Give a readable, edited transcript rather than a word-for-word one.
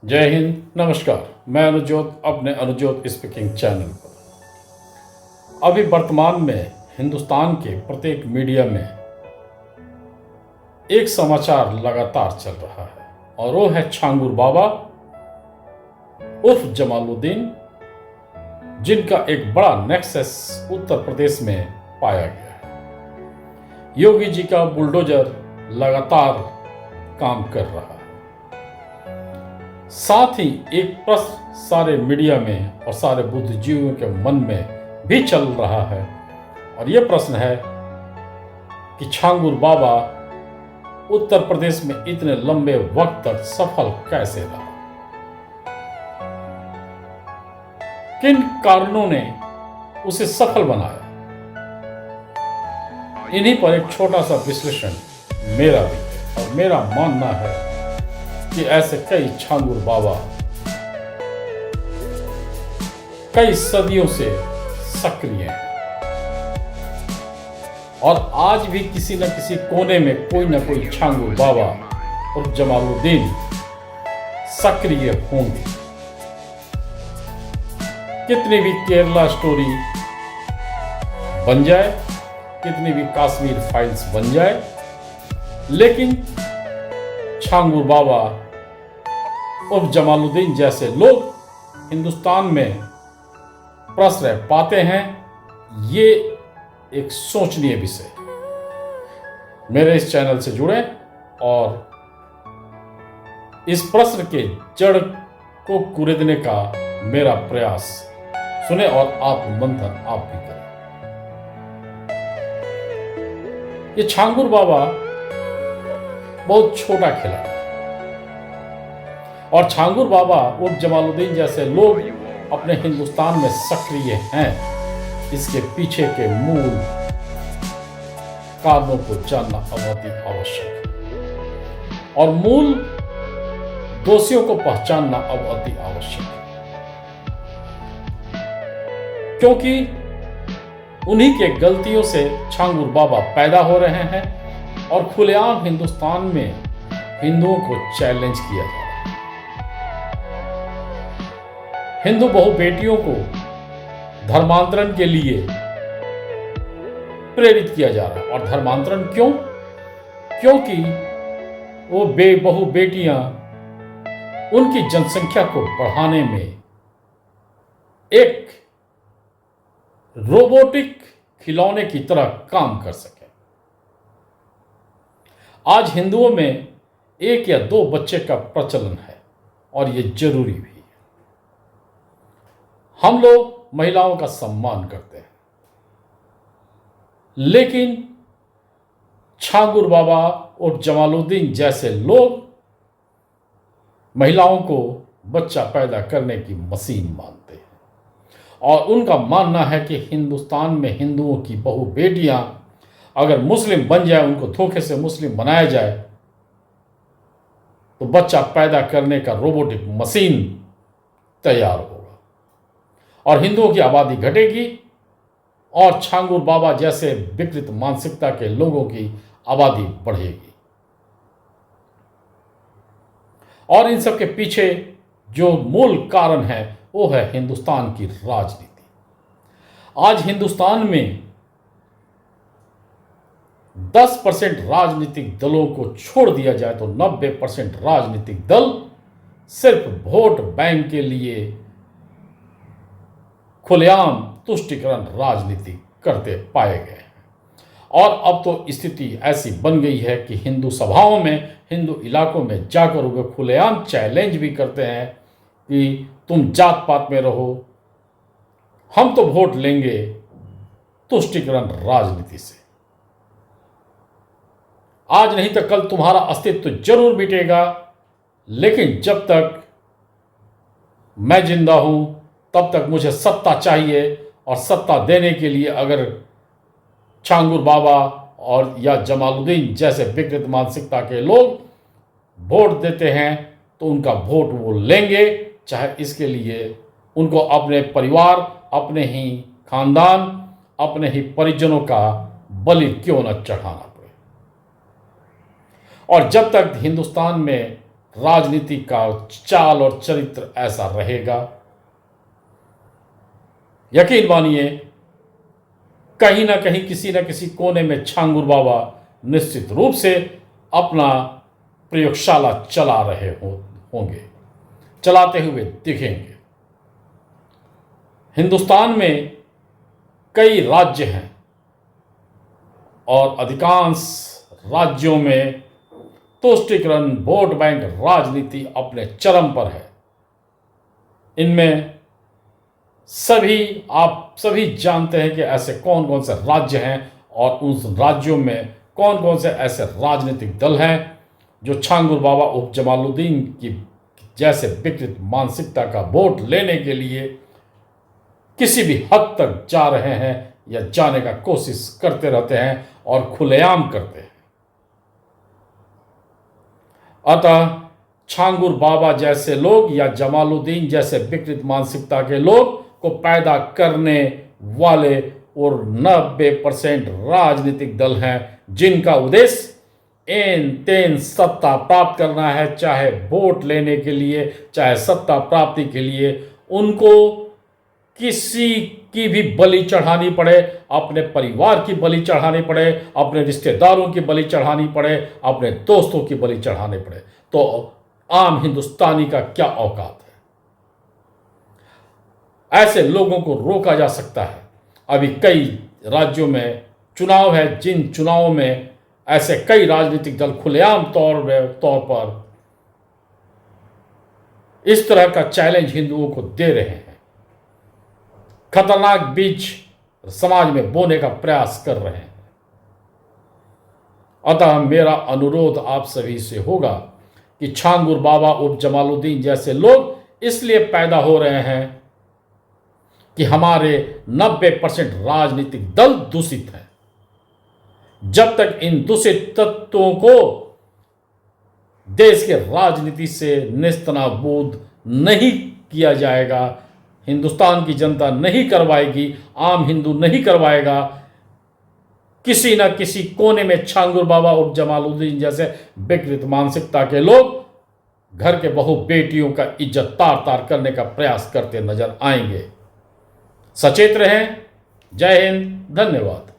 जय हिंद, नमस्कार। मैं अनुजोत अपने अनुजोत स्पीकिंग चैनल पर। अभी वर्तमान में हिंदुस्तान के प्रत्येक मीडिया में एक समाचार लगातार चल रहा है और वो है छांगुर बाबा उर्फ जमालुद्दीन, जिनका एक बड़ा नेक्सस उत्तर प्रदेश में पाया गया है। योगी जी का बुलडोजर लगातार काम कर रहा है। साथ ही एक प्रश्न सारे मीडिया में और सारे बुद्धिजीवियों के मन में भी चल रहा है और यह प्रश्न है कि छांगुर बाबा उत्तर प्रदेश में इतने लंबे वक्त तक सफल कैसे रहा। किन कारणों ने उसे सफल बनाया, इन्हीं पर एक छोटा सा विश्लेषण मेरा भी है। और मेरा मानना है कि ऐसे कई छांगुर बाबा कई सदियों से सक्रिय हैं और आज भी किसी न किसी कोने में कोई न कोई छांगुर बाबा और जमालुद्दीन सक्रिय होंगे। कितनी भी केरला स्टोरी बन जाए, कितनी भी कश्मीर फाइल्स बन जाए, लेकिन छांगुर बाबा और जमालुद्दीन जैसे लोग हिंदुस्तान में प्रश्रय पाते हैं, ये एक सोचनीय विषय। मेरे इस चैनल से जुड़े और इस प्रश्न के जड़ को कुरेदने का मेरा प्रयास सुने और आत्ममंथन आप भी करें। ये छांगुर बाबा बहुत छोटा खिलाड़ी और छांगुर बाबा और जमालुद्दीन जैसे लोग अपने हिंदुस्तान में सक्रिय हैं, इसके पीछे के मूल कारणों को जानना अति आवश्यक है और मूल दोषियों को पहचानना अति आवश्यक है, क्योंकि उन्हीं के गलतियों से छांगुर बाबा पैदा हो रहे हैं और खुलेआम हिंदुस्तान में हिंदुओं को चैलेंज किया जा रहा है। हिंदू बहु बेटियों को धर्मांतरण के लिए प्रेरित किया जा रहा है। और धर्मांतरण क्यों? क्योंकि वो बहु बेटियां उनकी जनसंख्या को बढ़ाने में एक रोबोटिक खिलौने की तरह काम कर सके। आज हिंदुओं में एक या दो बच्चे का प्रचलन है और यह जरूरी भी है। हम लोग महिलाओं का सम्मान करते हैं, लेकिन छांगुर बाबा और जमालुद्दीन जैसे लोग महिलाओं को बच्चा पैदा करने की मशीन मानते हैं और उनका मानना है कि हिंदुस्तान में हिंदुओं की बहु बेटियां अगर मुस्लिम बन जाए, उनको धोखे से मुस्लिम बनाया जाए, तो बच्चा पैदा करने का रोबोटिक मशीन तैयार होगा और हिंदुओं की आबादी घटेगी और छांगुर बाबा जैसे विकृत मानसिकता के लोगों की आबादी बढ़ेगी। और इन सब के पीछे जो मूल कारण है वो है हिंदुस्तान की राजनीति। आज हिंदुस्तान में 10% राजनीतिक दलों को छोड़ दिया जाए तो 90% राजनीतिक दल सिर्फ वोट बैंक के लिए खुलेआम तुष्टिकरण राजनीति करते पाए गए हैं। और अब तो स्थिति ऐसी बन गई है कि हिंदू सभाओं में, हिंदू इलाकों में जाकर वे खुलेआम चैलेंज भी करते हैं कि तुम जात पात में रहो, हम तो वोट लेंगे तुष्टिकरण राजनीति से। आज नहीं तो कल तुम्हारा अस्तित्व जरूर मिटेगा, लेकिन जब तक मैं जिंदा हूं तब तक मुझे सत्ता चाहिए और सत्ता देने के लिए अगर छांगुर बाबा और या जमालुद्दीन जैसे विकृत मानसिकता के लोग वोट देते हैं तो उनका वोट वो लेंगे, चाहे इसके लिए उनको अपने परिवार, अपने ही खानदान, अपने ही परिजनों का बलि क्यों न चढ़ाना पड़े। और जब तक हिंदुस्तान में राजनीति का चाल और चरित्र ऐसा रहेगा। यकीन मानिए, कहीं ना कहीं किसी न किसी कोने में छांगुर बाबा निश्चित रूप से अपना प्रयोगशाला चला रहे होंगे, चलाते हुए दिखेंगे। हिंदुस्तान में कई राज्य हैं और अधिकांश राज्यों में तुष्टीकरण वोट बैंक राजनीति अपने चरम पर है। इनमें आप सभी जानते हैं कि ऐसे कौन कौन से राज्य हैं और उन राज्यों में कौन कौन से ऐसे राजनीतिक दल हैं जो छांगुर बाबा उर्फ जमालुद्दीन की जैसे विकृत मानसिकता का वोट लेने के लिए किसी भी हद तक जा रहे हैं या जाने का कोशिश करते रहते हैं और खुलेआम करते हैं। अतः छांगुर बाबा जैसे लोग या जमालुद्दीन जैसे विकृत मानसिकता के लोग को पैदा करने वाले और 90% राजनीतिक दल हैं जिनका उद्देश्य एन तेन सत्ता प्राप्त करना है, चाहे वोट लेने के लिए चाहे सत्ता प्राप्ति के लिए। उनको किसी की भी बलि चढ़ानी पड़े, अपने परिवार की बलि चढ़ानी पड़े, अपने रिश्तेदारों की बलि चढ़ानी पड़े, अपने दोस्तों की बलि चढ़ानी पड़े, तो आम हिंदुस्तानी का क्या औकात है। ऐसे लोगों को रोका जा सकता है। अभी कई राज्यों में चुनाव है, जिन चुनावों में ऐसे कई राजनीतिक दल खुलेआम तौर पर इस तरह का चैलेंज हिंदुओं को दे रहे हैं, खतरनाक बीज समाज में बोने का प्रयास कर रहे हैं। अतः मेरा अनुरोध आप सभी से होगा कि छांगुर बाबा उर्फ जमालुद्दीन जैसे लोग इसलिए पैदा हो रहे हैं कि हमारे 90% राजनीतिक दल दूषित हैं। जब तक इन दूषित तत्वों को देश के राजनीति से नेस्तनाबूद नहीं किया जाएगा, हिंदुस्तान की जनता नहीं करवाएगी, आम हिंदू नहीं करवाएगा, किसी न किसी कोने में छांगुर बाबा और जमालुद्दीन जैसे विकृत मानसिकता के लोग घर के बहु बेटियों का इज्जत तार तार करने का प्रयास करते नजर आएंगे। सचेत रहें। जय हिंद, धन्यवाद।